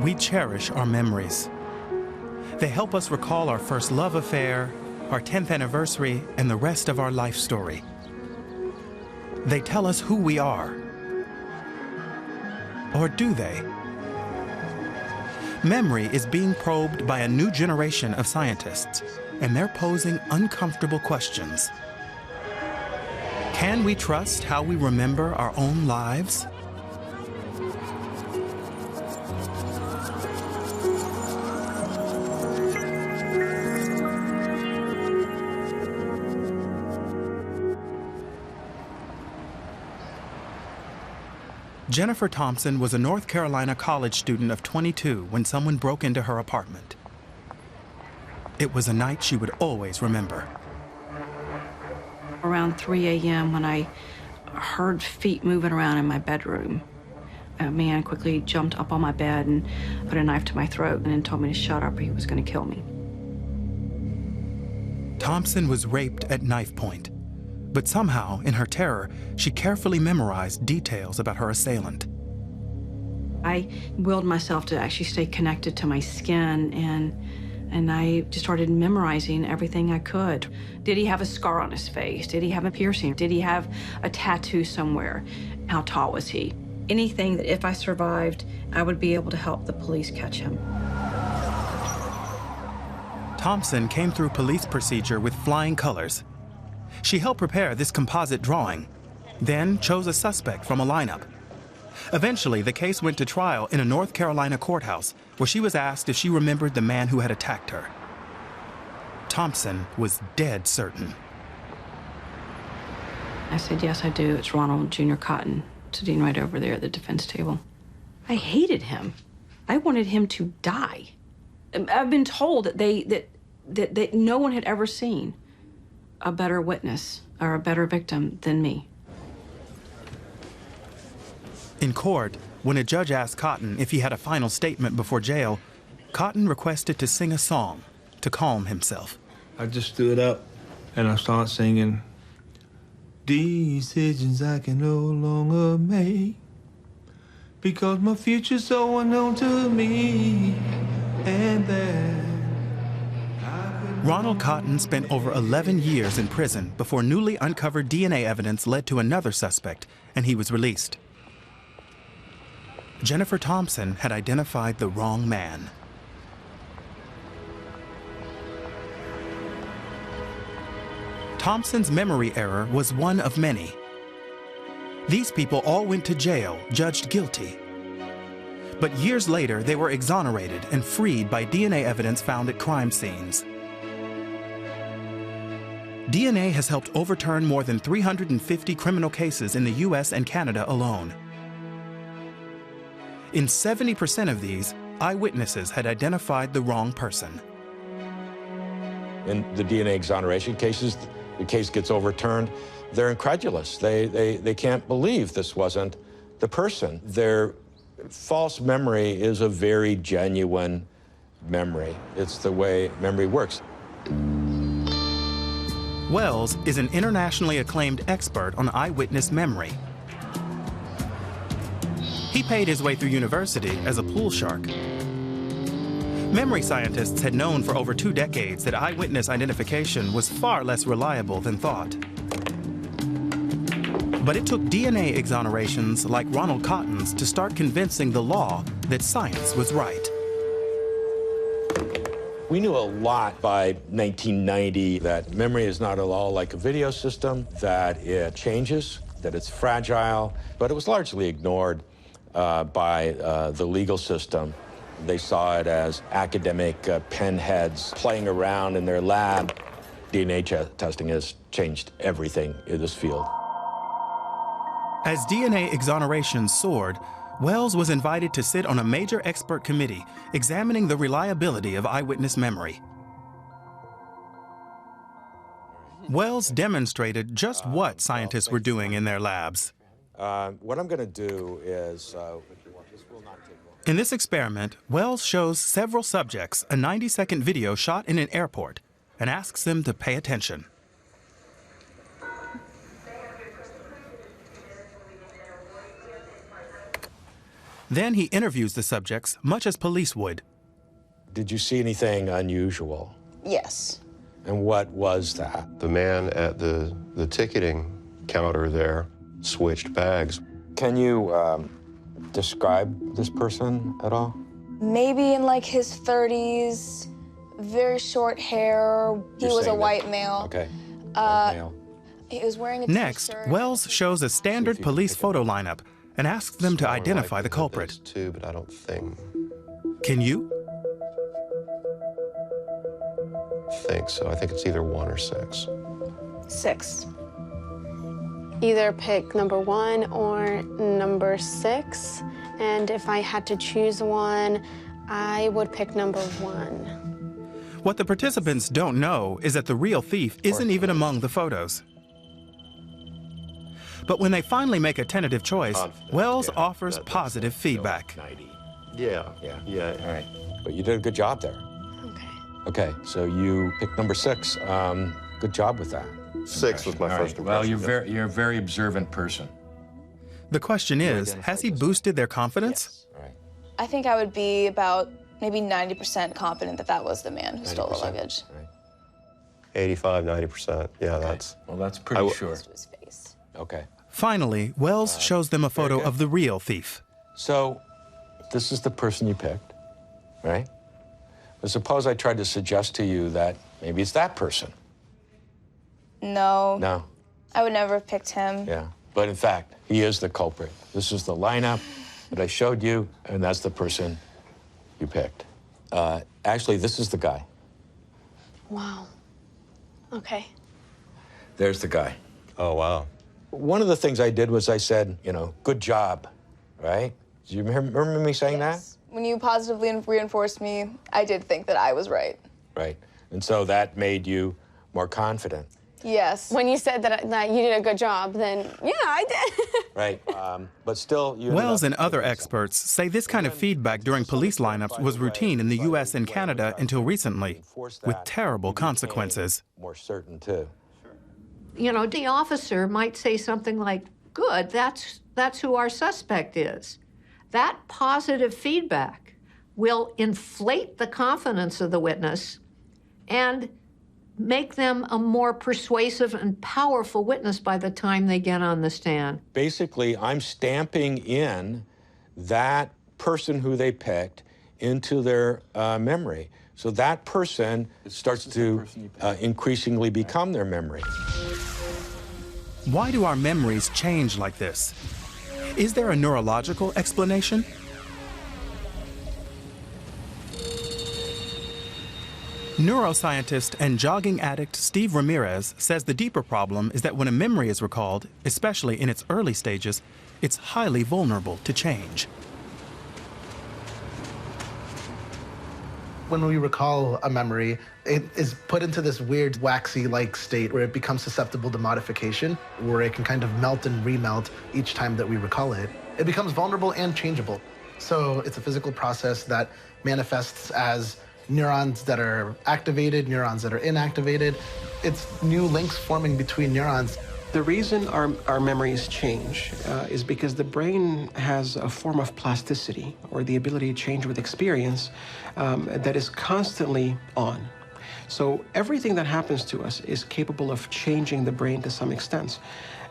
we cherish our memories. They help us recall our first love affair, our 10th anniversary, and the rest of our life story. They tell us who we are. Or do they? Memory is being probed by a new generation of scientists, and they're posing uncomfortable questions. Can we trust how we remember our own lives? Jennifer Thompson was a North Carolina college student of 22 when someone broke into her apartment. It was a night she would always remember. Around 3 a.m. when I heard feet moving around in my bedroom, a man quickly jumped up on my bed and put a knife to my throat and then told me to shut up or he was going to kill me. Thompson was raped at knife point, but somehow, in her terror, she carefully memorized details about her assailant. I willed myself to actually stay connected to my skin, and I just started memorizing everything I could. Did he have a scar on his face? Did he have a piercing? Did he have a tattoo somewhere? How tall was he? Anything that if I survived, I would be able to help the police catch him. Thompson came through police procedure with flying colors. She helped prepare this composite drawing, then chose a suspect from a lineup. Eventually, the case went to trial in a North Carolina courthouse, where she was asked if she remembered the man who had attacked her. Thompson was dead certain. I said, yes, I do. It's Ronald Jr. Cotton, sitting right over there at the defense table. I hated him. I wanted him to die. I've been told that no one had ever seen a better witness or a better victim than me. In court, when a judge asked Cotton if he had a final statement before jail, Cotton requested to sing a song to calm himself. I just stood up and I started singing, "Decisions I can no longer make, because my future's so unknown to me, and that." Ronald Cotton spent over 11 years in prison before newly uncovered DNA evidence led to another suspect, and he was released. Jennifer Thompson had identified the wrong man. Thompson's memory error was one of many. These people all went to jail, judged guilty. But years later, they were exonerated and freed by DNA evidence found at crime scenes. DNA has helped overturn more than 350 criminal cases in the US and Canada alone. In 70% of these, eyewitnesses had identified the wrong person. In the DNA exoneration cases, the case gets overturned. They're incredulous. They can't believe this wasn't the person. Their false memory is a very genuine memory. It's the way memory works. Wells is an internationally acclaimed expert on eyewitness memory. He paid his way through university as a pool shark. Memory scientists had known for over 2 decades that eyewitness identification was far less reliable than thought. But it took DNA exonerations like Ronald Cotton's to start convincing the law that science was right. We knew a lot by 1990 that memory is not at all like a video system, that it changes, that it's fragile, but it was largely ignored by the legal system. They saw it as academic penheads playing around in their lab. DNA testing has changed everything in this field. As DNA exoneration soared, Wells was invited to sit on a major expert committee examining the reliability of eyewitness memory. Wells demonstrated just what scientists were doing in their labs. What I'm going to do is... In this experiment, Wells shows several subjects a 90-second video shot in an airport and asks them to pay attention. Then he interviews the subjects, much as police would. Did you see anything unusual? Yes. And what was that? The man at the ticketing counter there switched bags. Can you describe this person at all? Maybe in like his 30s, very short hair. He was a white male. Okay. White male. He was wearing a Next, t-shirt. Wells shows a standard police photo lineup and asks them to identify the culprit. Too, but I don't think so. I think it's either 1 or 6. 6. Either pick number 1 or number 6. And if I had to choose one, I would pick number 1. What the participants don't know is that the real thief isn't even among the photos. But when they finally make a tentative choice, Wells offers positive feedback. 90. Yeah. All right. But you did a good job there. Okay. Okay, so you picked number 6. Good job with that. 6 was my first impression. Well, you're a very observant person. The question is, has he boosted their confidence? All right. I think I would be about maybe 90% confident that that was the man who stole the 90%. luggage. All right. 85, 90%. Yeah, Okay. that's... Well, that's pretty sure. To his face. Okay. Finally, Wells shows them a photo of the real thief. So, this is the person you picked, right? But suppose I tried to suggest to you that maybe it's that person. No. No. I would never have picked him. Yeah. But in fact, he is the culprit. This is the lineup that I showed you, and that's the person you picked. Actually, this is the guy. Wow. Okay. There's the guy. Oh, wow. One of the things I did was I said, good job, right? Do you remember me saying Yes. When you positively reinforced me, I did think that I was right. that? Right. And so that made you more confident. Yes. When you said that you did a good job, then yeah, I did. Right. But still, you ended Wells up and other doing experts say this kind of feedback during police lineups was routine in the U.S. and Canada until recently, with terrible consequences. more certain, too. The officer might say something like, good, that's who our suspect is. That positive feedback will inflate the confidence of the witness and make them a more persuasive and powerful witness by the time they get on the stand. Basically, I'm stamping in that person who they picked into their memory. So that person starts to increasingly become their memory. Why do our memories change like this? Is there a neurological explanation? Neuroscientist and jogging addict Steve Ramirez says the deeper problem is that when a memory is recalled, especially in its early stages, it's highly vulnerable to change. When we recall a memory, it is put into this weird waxy-like state where it becomes susceptible to modification, where it can kind of melt and remelt each time that we recall it. It becomes vulnerable and changeable. So it's a physical process that manifests as neurons that are activated, neurons that are inactivated. It's new links forming between neurons. The reason our memories change is because the brain has a form of plasticity, or the ability to change with experience, that is constantly on. So everything that happens to us is capable of changing the brain to some extent.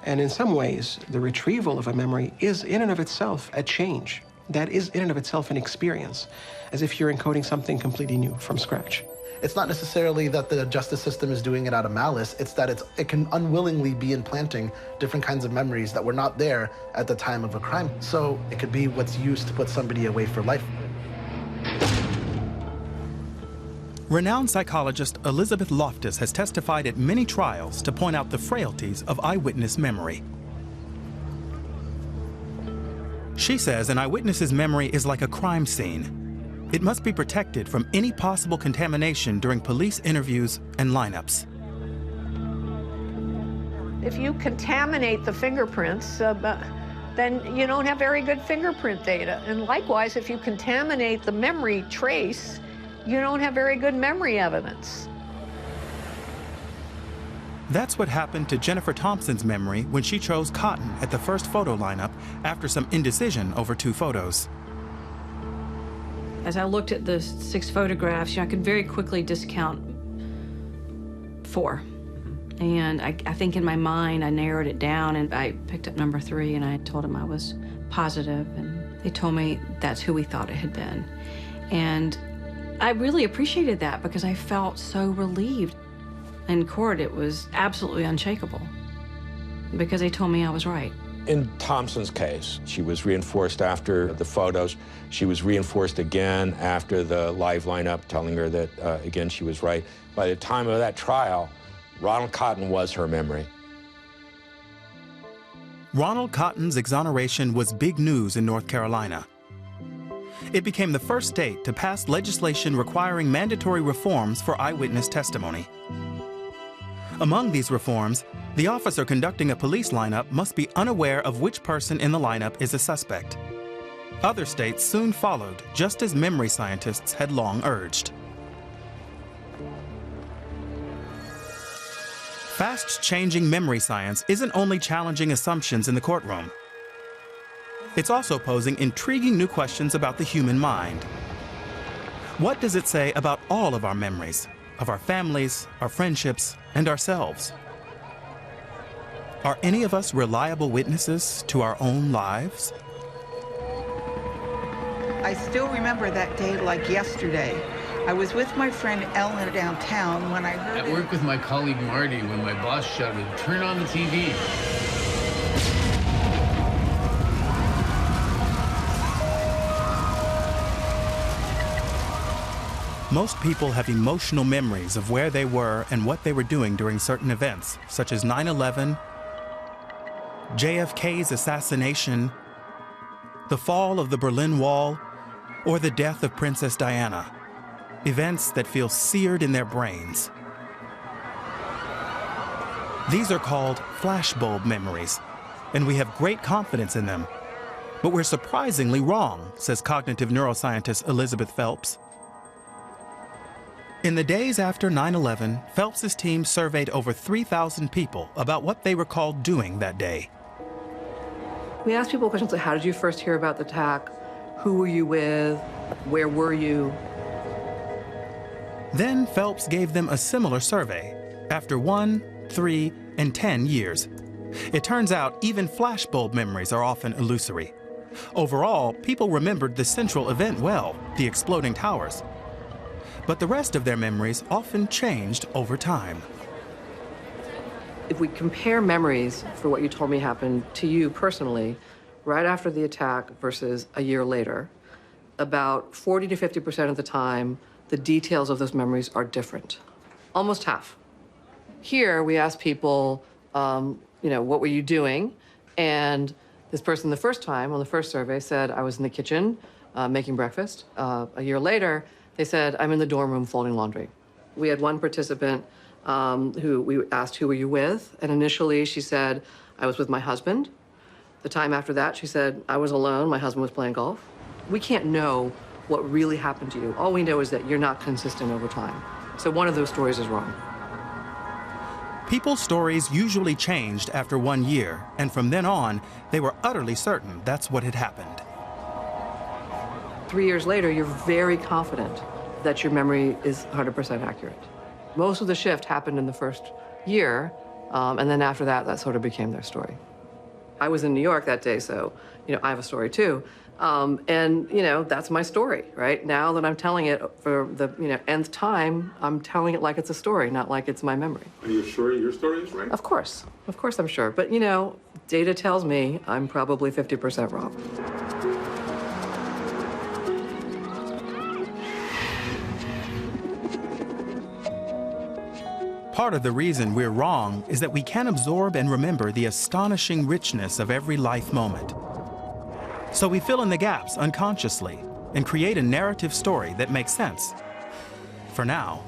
And in some ways, the retrieval of a memory is in and of itself a change. That is in and of itself an experience, as if you're encoding something completely new from scratch. It's not necessarily that the justice system is doing it out of malice, it's that it can unwillingly be implanting different kinds of memories that were not there at the time of a crime. So it could be what's used to put somebody away for life. Renowned psychologist Elizabeth Loftus has testified at many trials to point out the frailties of eyewitness memory. She says an eyewitness's memory is like a crime scene. It must be protected from any possible contamination during police interviews and lineups. If you contaminate the fingerprints, then you don't have very good fingerprint data. And likewise, if you contaminate the memory trace, you don't have very good memory evidence. That's what happened to Jennifer Thompson's memory when she chose cotton at the first photo lineup after some indecision over 2 photos. As I looked at the 6 photographs, I could very quickly discount 4. And I think in my mind, I narrowed it down, and I picked up number 3, and I told him I was positive, and they told me that's who we thought it had been. And I really appreciated that because I felt so relieved. In court, it was absolutely unshakable because they told me I was right. In Thompson's case, she was reinforced after the photos. She was reinforced again after the live lineup, telling her that, again, she was right. By the time of that trial, Ronald Cotton was her memory. Ronald Cotton's exoneration was big news in North Carolina. It became the first state to pass legislation requiring mandatory reforms for eyewitness testimony. Among these reforms, the officer conducting a police lineup must be unaware of which person in the lineup is a suspect. Other states soon followed, just as memory scientists had long urged. Fast-changing memory science isn't only challenging assumptions in the courtroom. It's also posing intriguing new questions about the human mind. What does it say about all of our memories, of our families, our friendships, and ourselves? Are any of us reliable witnesses to our own lives? I still remember that day like yesterday. I was with my friend Ellen downtown when I heard At work with my colleague Marty when my boss shouted, "Turn on the TV." Most people have emotional memories of where they were and what they were doing during certain events, such as 9/11, JFK's assassination, the fall of the Berlin Wall, or the death of Princess Diana. Events that feel seared in their brains. These are called flashbulb memories, and we have great confidence in them. But we're surprisingly wrong, says cognitive neuroscientist Elizabeth Phelps. In the days after 9/11, Phelps's team surveyed over 3,000 people about what they recalled doing that day. We asked people questions like, how did you first hear about the attack? Who were you with? Where were you? Then Phelps gave them a similar survey after 1, 3, and 10 years. It turns out even flashbulb memories are often illusory. Overall, people remembered the central event well, the exploding towers. But the rest of their memories often changed over time. If we compare memories for what you told me happened to you personally, right after the attack versus a year later, about 40 to 50% of the time, the details of those memories are different. Almost half. Here, we ask people, what were you doing? And this person the first time on the first survey said, I was in the kitchen making breakfast. A year later, they said, I'm in the dorm room folding laundry. We had one participant who we asked, who were you with? And initially she said, I was with my husband. The time after that, she said, I was alone, my husband was playing golf. We can't know what really happened to you. All we know is that you're not consistent over time. So one of those stories is wrong. People's stories usually changed after 1 year, and from then on, they were utterly certain that's what had happened. 3 years later, you're very confident that your memory is 100% accurate. Most of the shift happened in the first year, and then after that, that sort of became their story. I was in New York that day, so, I have a story too. And, that's my story, right? Now that I'm telling it for the, nth time, I'm telling it like it's a story, not like it's my memory. Are you sure your story is right? Of course I'm sure. But, data tells me I'm probably 50% wrong. Part of the reason we're wrong is that we can absorb and remember the astonishing richness of every life moment. So we fill in the gaps unconsciously and create a narrative story that makes sense. For now.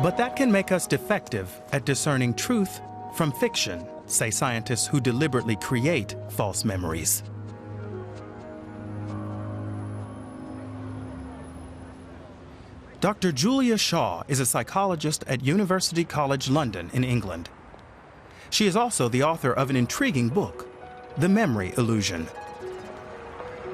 But that can make us defective at discerning truth from fiction, say scientists who deliberately create false memories. Dr. Julia Shaw is a psychologist at University College London in England. She is also the author of an intriguing book, The Memory Illusion.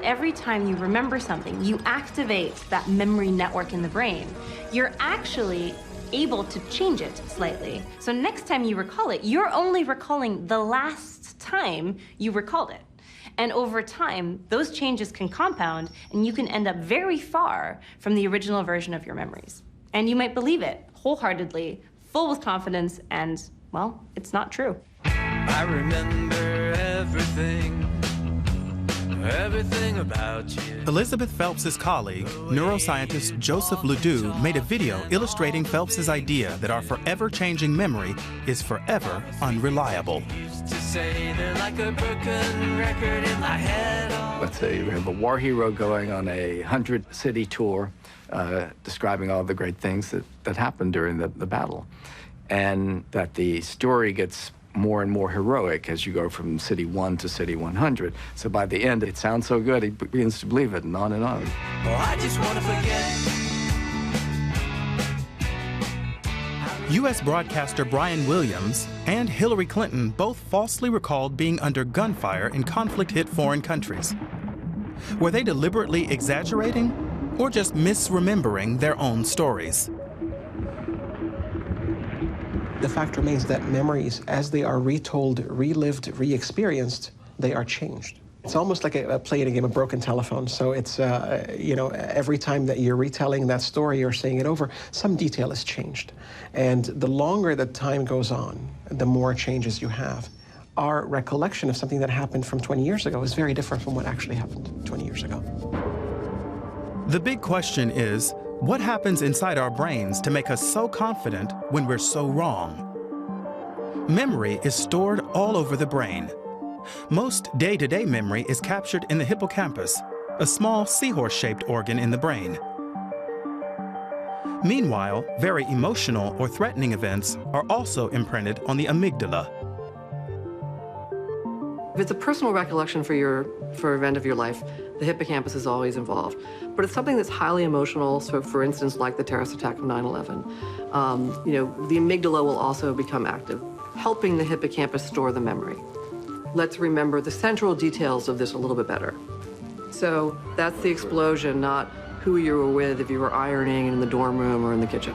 Every time you remember something, you activate that memory network in the brain. You're actually able to change it slightly. So next time you recall it, you're only recalling the last time you recalled it. And over time, those changes can compound, and you can end up very far from the original version of your memories. And you might believe it wholeheartedly, full with confidence, and, well, it's not true. I remember everything about you. Elizabeth Phelps's colleague, neuroscientist Joseph Ledoux, made a video illustrating Phelps's idea that our forever-changing memory is forever unreliable. Let's say we have a war hero going on a 100-city tour, describing all the great things that happened during the battle, and that the story gets more and more heroic as you go from city 1 to city 100. So by the end, it sounds so good, he begins to believe it, and on and on. Oh, I just want to forget. U.S. broadcaster Brian Williams and Hillary Clinton both falsely recalled being under gunfire in conflict-hit foreign countries. Were they deliberately exaggerating or just misremembering their own stories? The fact remains that memories, as they are retold, relived, re-experienced, they are changed. It's almost like playing a game of broken telephone. So it's, you know, every time that you're retelling that story or saying it over, some detail is changed. And the longer that time goes on, the more changes you have. Our recollection of something that happened from 20 years ago is very different from what actually happened 20 years ago. The big question is, what happens inside our brains to make us so confident when we're so wrong? Memory is stored all over the brain. Most day-to-day memory is captured in the hippocampus, a small seahorse-shaped organ in the brain. Meanwhile, very emotional or threatening events are also imprinted on the amygdala. If it's a personal recollection for an event of your life, the hippocampus is always involved. But it's something that's highly emotional, so for instance, like the terrorist attack of 9/11, you know, the amygdala will also become active, helping the hippocampus store the memory. Let's remember the central details of this a little bit better. So that's the explosion, not who you were with, if you were ironing in the dorm room or in the kitchen.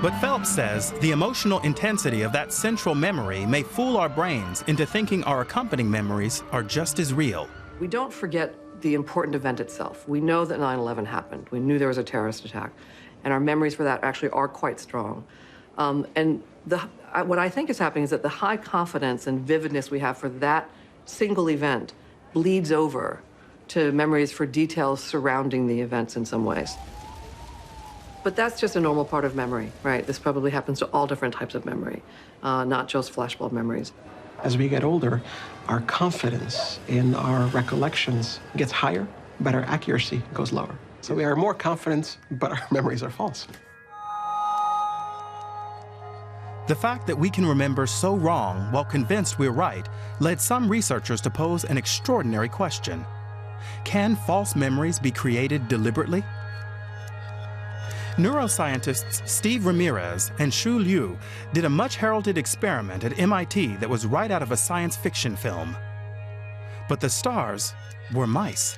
But Phelps says the emotional intensity of that central memory may fool our brains into thinking our accompanying memories are just as real. We don't forget the important event itself. We know that 9/11 happened. We knew there was a terrorist attack. And our memories for that actually are quite strong. And what I think is happening is that the high confidence and vividness we have for that single event bleeds over to memories for details surrounding the events in some ways. But that's just a normal part of memory, right? This probably happens to all different types of memory, not just flashbulb memories. As we get older, our confidence in our recollections gets higher, but our accuracy goes lower. So we are more confident, but our memories are false. The fact that we can remember so wrong while convinced we're right led some researchers to pose an extraordinary question. Can false memories be created deliberately? Neuroscientists Steve Ramirez and Shu Liu did a much-heralded experiment at MIT that was right out of a science fiction film. But the stars were mice.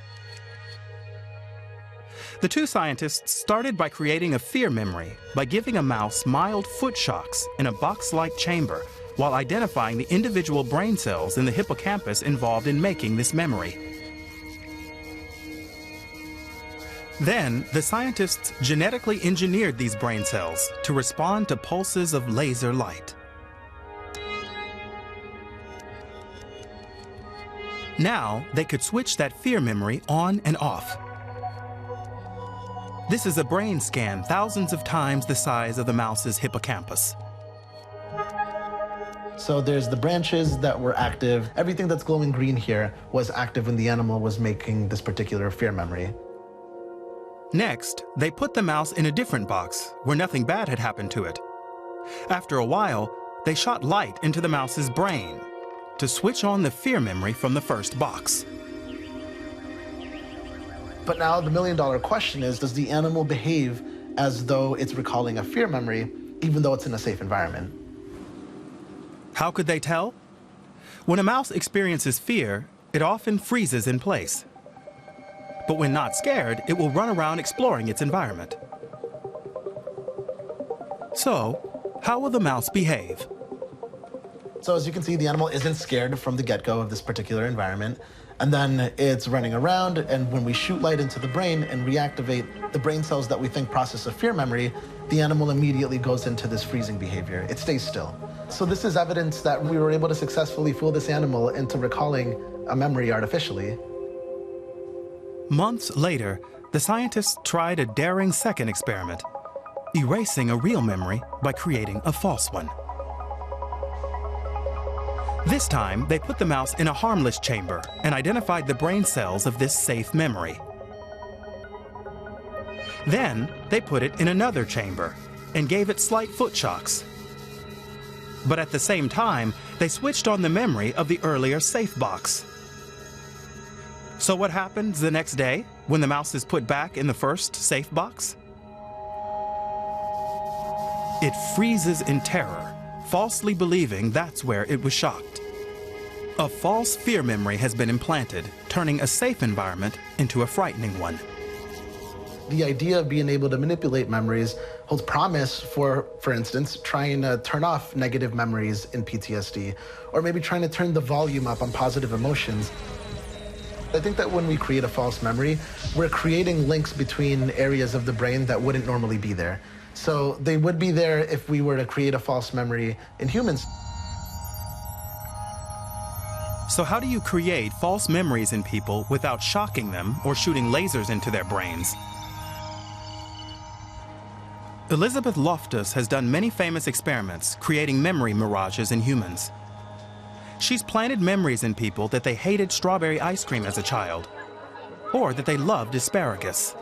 The two scientists started by creating a fear memory by giving a mouse mild foot shocks in a box-like chamber while identifying the individual brain cells in the hippocampus involved in making this memory. Then, the scientists genetically engineered these brain cells to respond to pulses of laser light. Now, they could switch that fear memory on and off. This is a brain scan thousands of times the size of the mouse's hippocampus. So there's the branches that were active. Everything that's glowing green here was active when the animal was making this particular fear memory. Next, they put the mouse in a different box where nothing bad had happened to it. After a while, they shot light into the mouse's brain to switch on the fear memory from the first box. But now the million-dollar question is, does the animal behave as though it's recalling a fear memory, even though it's in a safe environment? How could they tell? When a mouse experiences fear, it often freezes in place. But when not scared, it will run around exploring its environment. So, how will the mouse behave? So as you can see, the animal isn't scared from the get-go of this particular environment. And then it's running around, and when we shoot light into the brain and reactivate the brain cells that we think process a fear memory, the animal immediately goes into this freezing behavior. It stays still. So this is evidence that we were able to successfully fool this animal into recalling a memory artificially. Months later, the scientists tried a daring second experiment, erasing a real memory by creating a false one. This time, they put the mouse in a harmless chamber and identified the brain cells of this safe memory. Then, they put it in another chamber and gave it slight foot shocks. But at the same time, they switched on the memory of the earlier safe box. So what happens the next day when the mouse is put back in the first safe box? It freezes in terror, falsely believing that's where it was shocked. A false fear memory has been implanted, turning a safe environment into a frightening one. The idea of being able to manipulate memories holds promise for instance, trying to turn off negative memories in PTSD, or maybe trying to turn the volume up on positive emotions. I think that when we create a false memory, we're creating links between areas of the brain that wouldn't normally be there. So they would be there if we were to create a false memory in humans. So how do you create false memories in people without shocking them or shooting lasers into their brains? Elizabeth Loftus has done many famous experiments creating memory mirages in humans. She's planted memories in people that they hated strawberry ice cream as a child, or that they loved asparagus.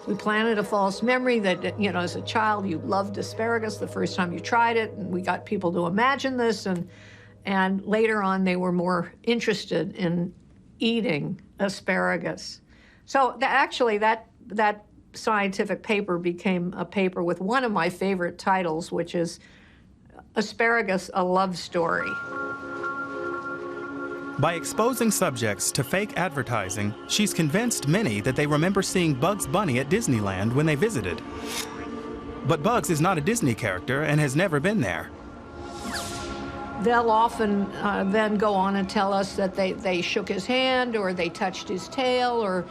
We planted a false memory that, you know, as a child you loved asparagus the first time you tried it, and we got people to imagine this, and later on they were more interested in eating asparagus. So that scientific paper became a paper with one of my favorite titles, which is Asparagus, a Love Story. By exposing subjects to fake advertising, she's convinced many that they remember seeing Bugs Bunny at Disneyland when they visited. But Bugs is not a Disney character and has never been there. They'll often then go on and tell us that they shook his hand, or they touched his tail, or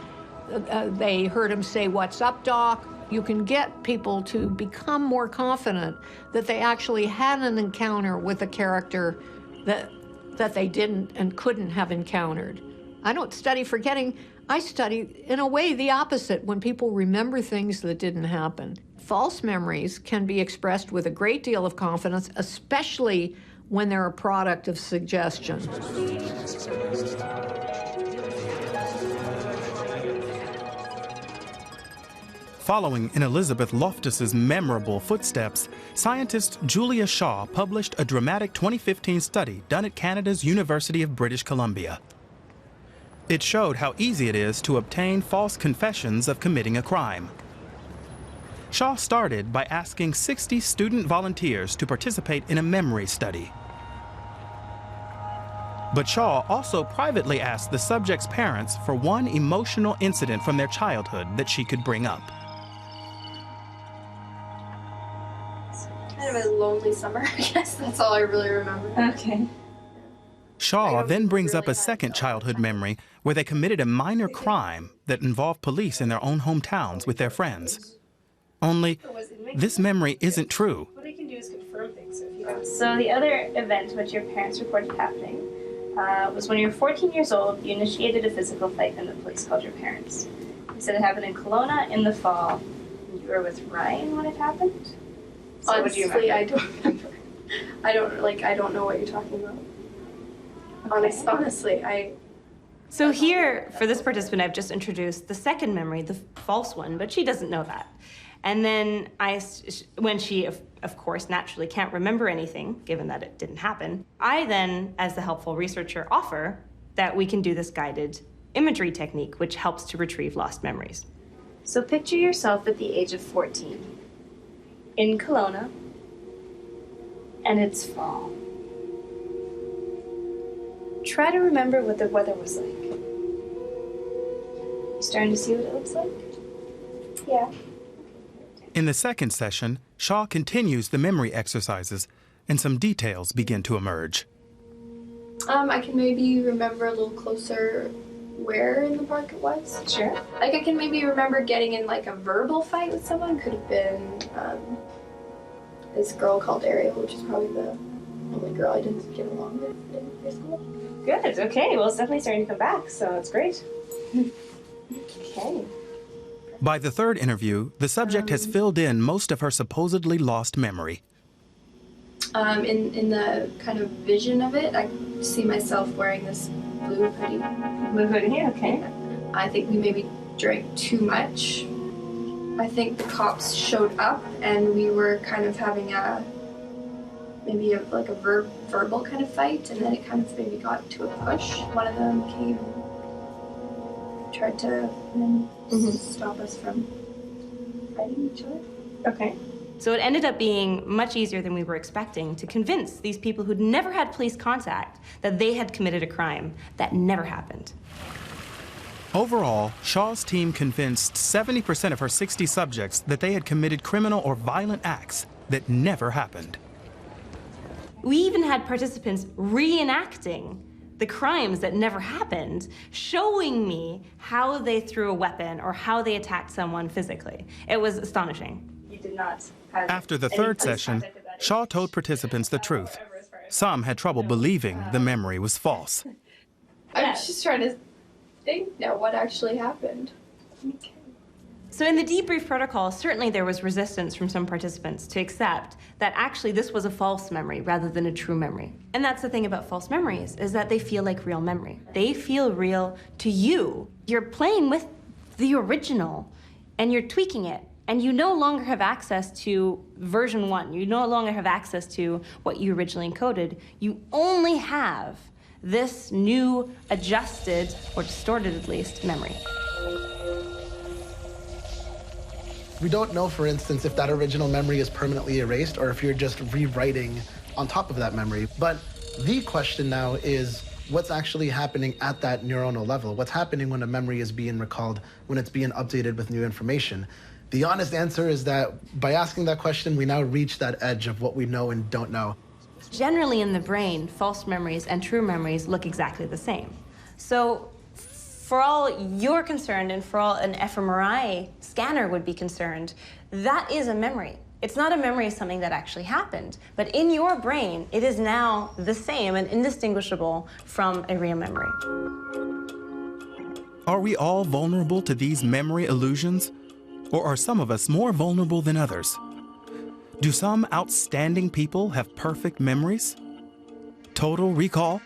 they heard him say, "What's up, Doc?" You can get people to become more confident that they actually had an encounter with a character that they didn't and couldn't have encountered. I don't study forgetting. I study, in a way, the opposite, when people remember things that didn't happen. False memories can be expressed with a great deal of confidence, especially when they're a product of suggestion. Following in Elizabeth Loftus's memorable footsteps, scientist Julia Shaw published a dramatic 2015 study done at Canada's University of British Columbia. It showed how easy it is to obtain false confessions of committing a crime. Shaw started by asking 60 student volunteers to participate in a memory study. But Shaw also privately asked the subjects' parents for one emotional incident from their childhood that she could bring up. Kind of a lonely summer, I guess. That's all I really remember. Okay. Shaw then brings up a second childhood memory where they committed a minor crime that involved police in their own hometowns with their friends. Only, this memory isn't true. What I can do is confirm things. So the other event which your parents reported happening was when you were 14 years old, you initiated a physical fight and the police called your parents. You said it happened in Kelowna in the fall. You were with Ryan when it happened? Honestly, I don't remember. I don't know what you're talking about. Okay. Honestly, So here, for this participant, I've just introduced the second memory, the false one, but she doesn't know that. And then when she, of course, naturally can't remember anything, given that it didn't happen, I then, as the helpful researcher, offer that we can do this guided imagery technique, which helps to retrieve lost memories. So picture yourself at the age of 14 in Kelowna, and it's fall. Try to remember what the weather was like. You starting to see what it looks like? Yeah. In the second session, Shaw continues the memory exercises, and some details begin to emerge. I can maybe remember a little closer where in the park it was. Sure. Like I can maybe remember getting in like a verbal fight with someone. Could have been this girl called Ariel, which is probably the only girl I didn't get along with in high school. Good, okay. Well, it's definitely starting to come back, so it's great. Okay. By the third interview, the subject has filled in most of her supposedly lost memory. In the kind of vision of it, I see myself wearing this blue hoodie. Blue hoodie, okay. I think we maybe drank too much. I think the cops showed up and we were kind of having like a verbal kind of fight, and then it kind of maybe got to a push. One of them came and tried to stop us from fighting each other. Okay. So it ended up being much easier than we were expecting to convince these people who'd never had police contact that they had committed a crime that never happened. Overall, Shaw's team convinced 70% of her 60 subjects that they had committed criminal or violent acts that never happened. We even had participants reenacting the crimes that never happened, showing me how they threw a weapon or how they attacked someone physically. It was astonishing. You did not have After the third session, Shaw told participants the truth. Some had trouble believing the memory was false. I'm just trying to think now what actually happened. Okay. So in the debrief protocol, certainly there was resistance from some participants to accept that actually this was a false memory rather than a true memory. And that's the thing about false memories, is that they feel like real memory. They feel real to you. You're playing with the original and you're tweaking it. And you no longer have access to version 1. You no longer have access to what you originally encoded. You only have this new adjusted, or distorted at least, memory. We don't know, for instance, if that original memory is permanently erased or if you're just rewriting on top of that memory. But the question now is, what's actually happening at that neuronal level? What's happening when a memory is being recalled, when it's being updated with new information? The honest answer is that by asking that question, we now reach that edge of what we know and don't know. Generally in the brain, false memories and true memories look exactly the same. So for all you're concerned and for all an fMRI scanner would be concerned, that is a memory. It's not a memory of something that actually happened, but in your brain, it is now the same and indistinguishable from a real memory. Are we all vulnerable to these memory illusions? Or are some of us more vulnerable than others? Do some outstanding people have perfect memories? Total recall?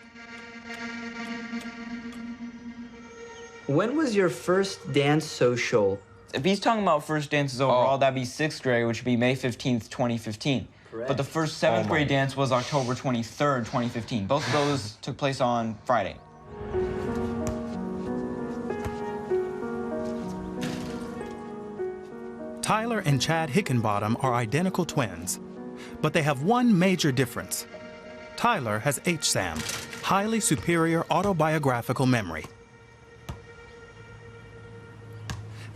When was your first dance social? If he's talking about first dances overall, that'd be 6th grade, which would be May 15th, 2015. Correct. But the first 7th grade dance was October 23rd, 2015. Both of those took place on Friday. Tyler and Chad Hickenbottom are identical twins, but they have one major difference. Tyler has HSAM, highly superior autobiographical memory.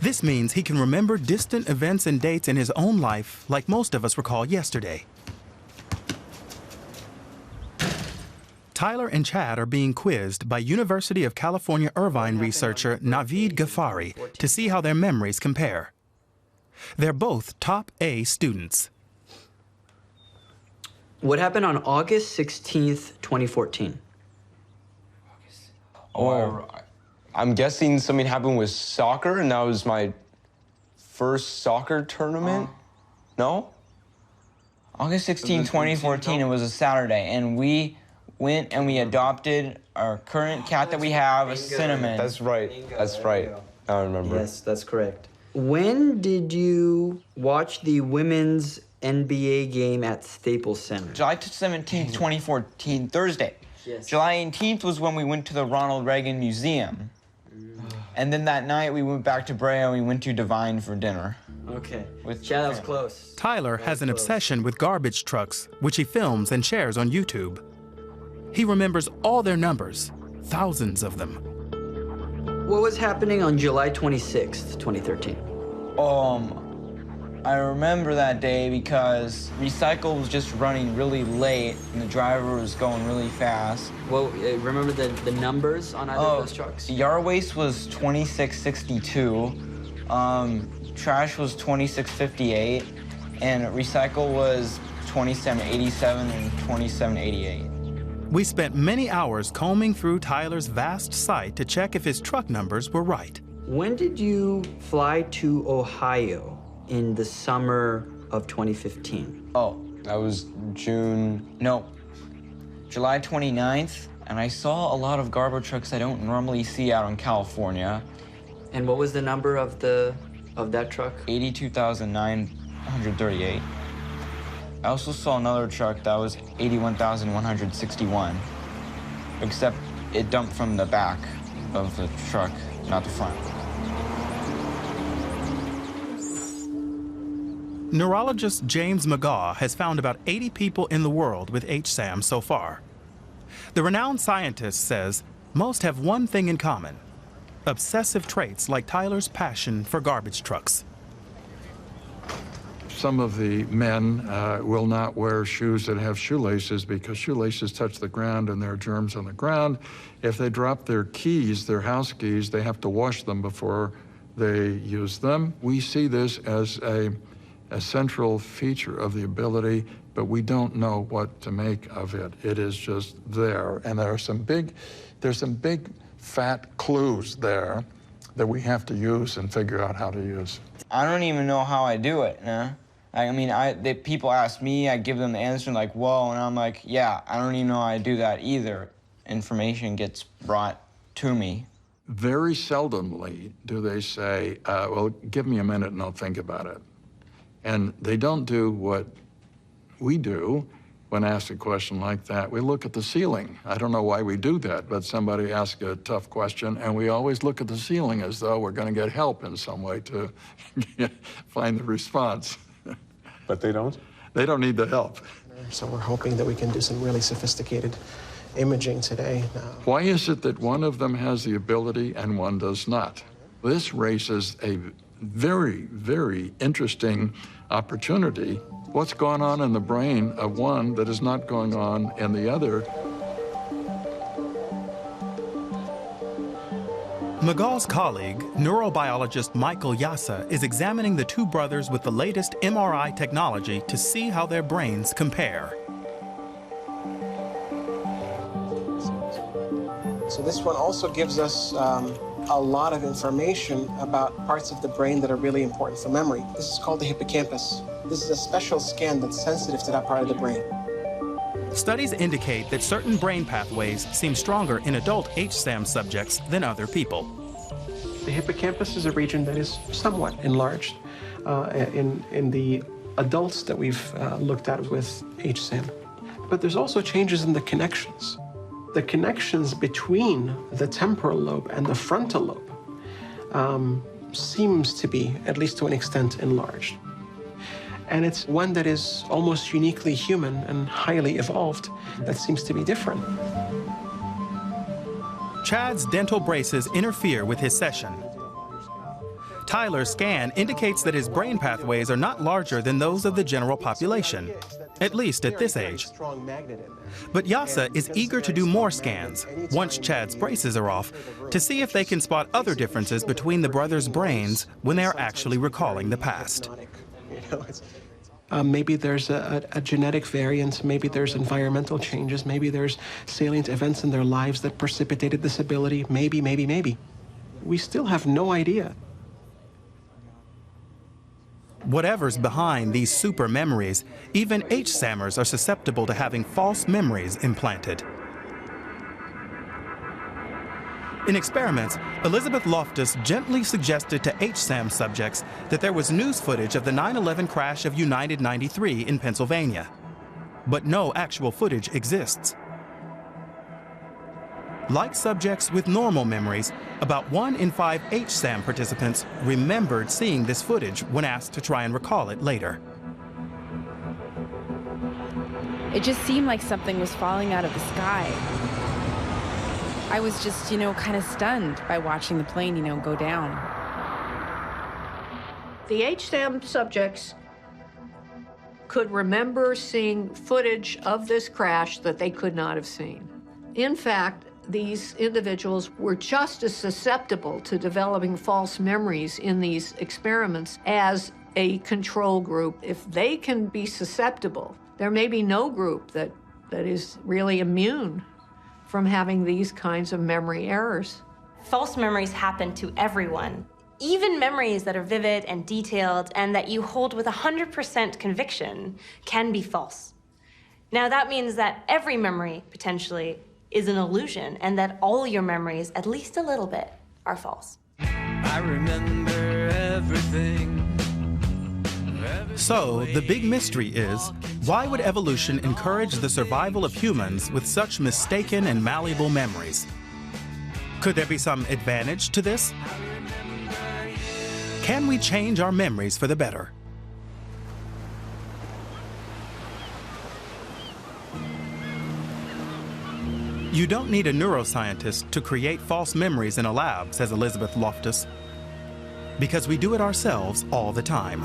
This means he can remember distant events and dates in his own life like most of us recall yesterday. Tyler and Chad are being quizzed by University of California Irvine researcher Naveed Ghaffari to see how their memories compare. They're both top A students. What happened on August 16th, 2014? Oh, I'm guessing something happened with soccer, and that was my first soccer tournament. No? August 16, 2014, it was a Saturday, and we went and we adopted our current cat that we have, Cinnamon. That's right. That's right. Now I remember. Yes, that's correct. When did you watch the women's NBA game at Staples Center? July 17th, 2014, Thursday. Yes. July 18th was when we went to the Ronald Reagan Museum. And then that night we went back to Brea and we went to Divine for dinner. Okay. Chad, that was close. Tyler has an obsession with garbage trucks, which he films and shares on YouTube. He remembers all their numbers, thousands of them. What was happening on July 26th, 2013? I remember that day because Recycle was just running really late and the driver was going really fast. Well, remember the numbers on either of those trucks? Yard waste was 2662, trash was 2658, and Recycle was 2787 and 2788. We spent many hours combing through Tyler's vast site to check if his truck numbers were right. When did you fly to Ohio in the summer of 2015? Oh, that was July 29th, and I saw a lot of garbage trucks I don't normally see out in California. And what was the number of that truck? 82,938. I also saw another truck that was 81,161, except it dumped from the back of the truck, not the front. Neurologist James McGaugh has found about 80 people in the world with HSAM so far. The renowned scientist says most have one thing in common: obsessive traits like Tyler's passion for garbage trucks. Some of the men will not wear shoes that have shoelaces because shoelaces touch the ground and there are germs on the ground. If they drop their keys, their house keys, they have to wash them before they use them. We see this as a central feature of the ability, but we don't know what to make of it. It is just there, and there's some big fat clues there that we have to use and figure out how to use. I don't even know how I do it, nah. People ask me, I give them the answer like, whoa, and I'm like, yeah, I don't even know how I do that either. Information gets brought to me. Very seldomly do they say, well, give me a minute and I'll think about it. And they don't do what we do when asked a question like that. We look at the ceiling. I don't know why we do that, but somebody asks a tough question, and we always look at the ceiling as though we're going to get help in some way to find the response. But they don't? They don't need the help. So we're hoping that we can do some really sophisticated imaging today. Why is it that one of them has the ability and one does not? This raises a very, very interesting opportunity. What's going on in the brain of one that is not going on in the other? McGaugh's colleague, neurobiologist Michael Yassa, is examining the two brothers with the latest MRI technology to see how their brains compare. So this one also gives us a lot of information about parts of the brain that are really important for memory. This is called the hippocampus. This is a special scan that's sensitive to that part of the brain. Studies indicate that certain brain pathways seem stronger in adult HSAM subjects than other people. The hippocampus is a region that is somewhat enlarged in the adults that we've looked at with HSAM. But there's also changes in the connections. The connections between the temporal lobe and the frontal lobe seems to be, at least to an extent, enlarged. And it's one that is almost uniquely human and highly evolved that seems to be different. Chad's dental braces interfere with his session. Tyler's scan indicates that his brain pathways are not larger than those of the general population, at least at this age. But Yassa is eager to do more scans, once Chad's braces are off, to see if they can spot other differences between the brothers' brains when they are actually recalling the past. Maybe there's a genetic variant, maybe there's environmental changes, maybe there's salient events in their lives that precipitated this ability, maybe. We still have no idea. Whatever's behind these super memories, even HSAMers are susceptible to having false memories implanted. In experiments, Elizabeth Loftus gently suggested to HSAM subjects that there was news footage of the 9/11 crash of United 93 in Pennsylvania. But no actual footage exists. Like subjects with normal memories, about 1 in 5 HSAM participants remembered seeing this footage when asked to try and recall it later. It just seemed like something was falling out of the sky. I was just, kind of stunned by watching the plane, go down. The HSAM subjects could remember seeing footage of this crash that they could not have seen. In fact, these individuals were just as susceptible to developing false memories in these experiments as a control group. If they can be susceptible, there may be no group that is really immune from having these kinds of memory errors. False memories happen to everyone. Even memories that are vivid and detailed and that you hold with 100% conviction can be false. Now that means that every memory, potentially, is an illusion, and that all your memories, at least a little bit, are false. I remember everything. So, the big mystery is, why would evolution encourage the survival of humans with such mistaken and malleable memories? Could there be some advantage to this? Can we change our memories for the better? You don't need a neuroscientist to create false memories in a lab, says Elizabeth Loftus, because we do it ourselves all the time.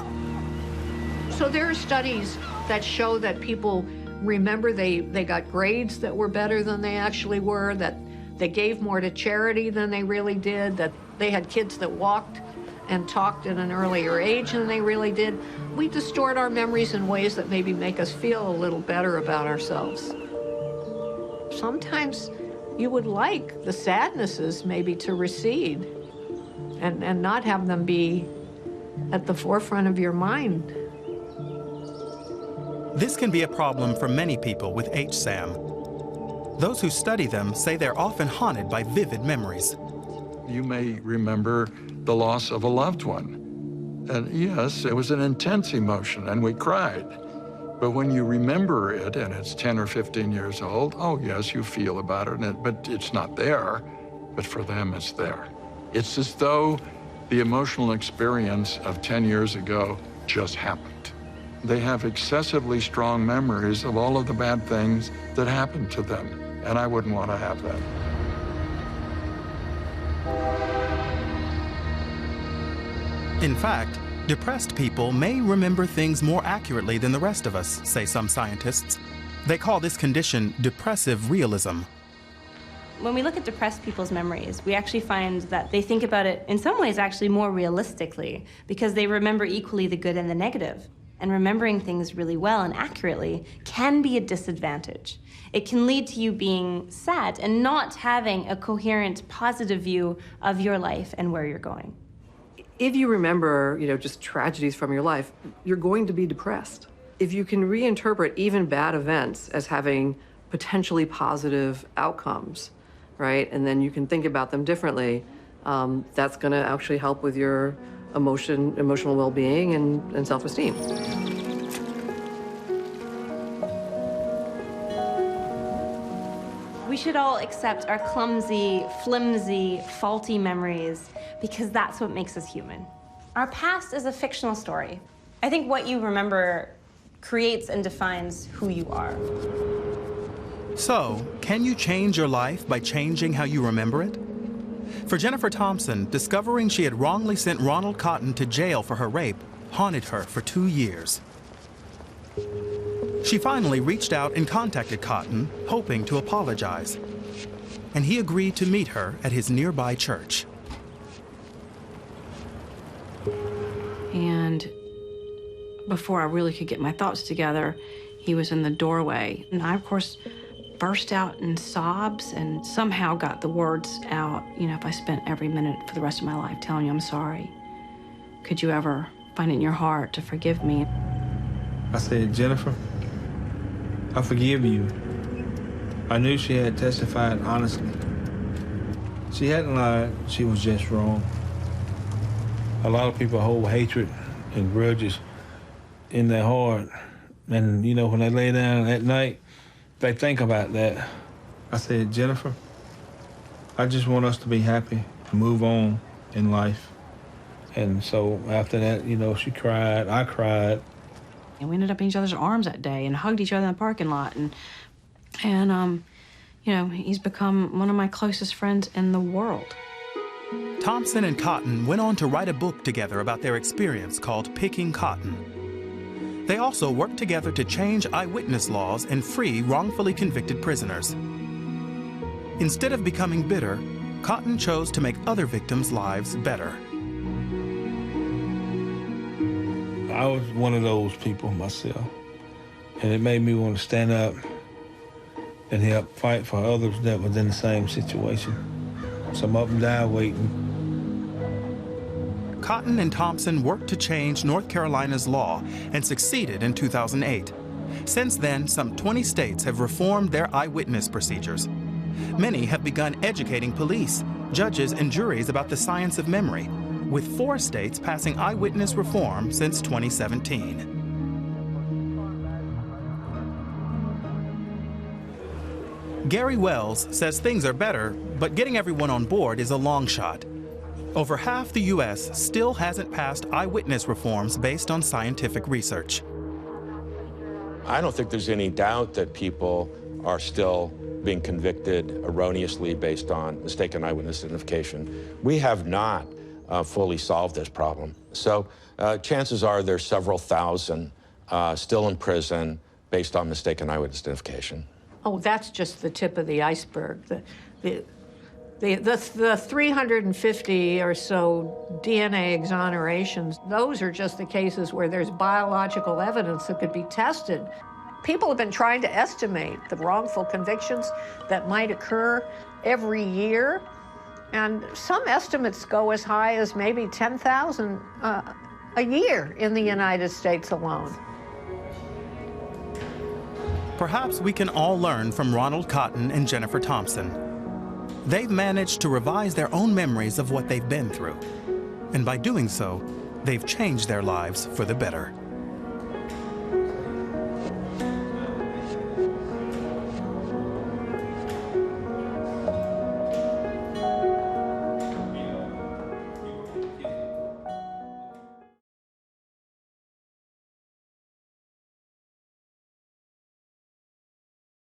So there are studies that show that people remember they got grades that were better than they actually were, that they gave more to charity than they really did, that they had kids that walked and talked at an earlier age than they really did. We distort our memories in ways that maybe make us feel a little better about ourselves. Sometimes you would like the sadnesses maybe to recede and not have them be at the forefront of your mind. This can be a problem for many people with HSAM. Those who study them say they're often haunted by vivid memories. You may remember the loss of a loved one. And yes, it was an intense emotion, and we cried. But when you remember it, and it's 10 or 15 years old, oh yes, you feel about it, but it's not there. But for them, it's there. It's as though the emotional experience of 10 years ago just happened. They have excessively strong memories of all of the bad things that happened to them, and I wouldn't want to have that. In fact, depressed people may remember things more accurately than the rest of us, say some scientists. They call this condition depressive realism. When we look at depressed people's memories, we actually find that they think about it in some ways actually more realistically, because they remember equally the good and the negative. And remembering things really well and accurately can be a disadvantage. It can lead to you being sad and not having a coherent, positive view of your life and where you're going. If you remember, just tragedies from your life, you're going to be depressed. If you can reinterpret even bad events as having potentially positive outcomes, right? And then you can think about them differently, that's gonna actually help with your emotional well-being and self-esteem. We should all accept our clumsy, flimsy, faulty memories because that's what makes us human. Our past is a fictional story. I think what you remember creates and defines who you are. So, can you change your life by changing how you remember it? For Jennifer Thompson, discovering she had wrongly sent Ronald Cotton to jail for her rape haunted her for 2 years. She finally reached out and contacted Cotton, hoping to apologize. And he agreed to meet her at his nearby church. And before I really could get my thoughts together, he was in the doorway. And I, of course, burst out in sobs and somehow got the words out. If I spent every minute for the rest of my life telling you I'm sorry, could you ever find it in your heart to forgive me? I said, Jennifer, I forgive you. I knew she had testified honestly. She hadn't lied, she was just wrong. A lot of people hold hatred and grudges in their heart. And, when they lay down at night, they think about that. I said, Jennifer, I just want us to be happy, move on in life. And so after that, she cried, I cried. And we ended up in each other's arms that day and hugged each other in the parking lot. And you know, he's become one of my closest friends in the world. Thompson and Cotton went on to write a book together about their experience called Picking Cotton. They also worked together to change eyewitness laws and free wrongfully convicted prisoners. Instead of becoming bitter, Cotton chose to make other victims' lives better. I was one of those people myself, and it made me want to stand up and help fight for others that was in the same situation. Some of them died waiting. Cotton and Thompson worked to change North Carolina's law and succeeded in 2008. Since then, some 20 states have reformed their eyewitness procedures. Many have begun educating police, judges, and juries about the science of memory, with 4 states passing eyewitness reform since 2017. Gary Wells says things are better, but getting everyone on board is a long shot. Over half the U.S. still hasn't passed eyewitness reforms based on scientific research. I don't think there's any doubt that people are still being convicted erroneously based on mistaken eyewitness identification. We have not fully solved this problem. So chances are there's several thousand still in prison based on mistaken eyewitness identification. Oh, that's just the tip of the iceberg. The 350 or so DNA exonerations, those are just the cases where there's biological evidence that could be tested. People have been trying to estimate the wrongful convictions that might occur every year, and some estimates go as high as maybe 10,000 a year in the United States alone. Perhaps we can all learn from Ronald Cotton and Jennifer Thompson. They've managed to revise their own memories of what they've been through. And by doing so, they've changed their lives for the better.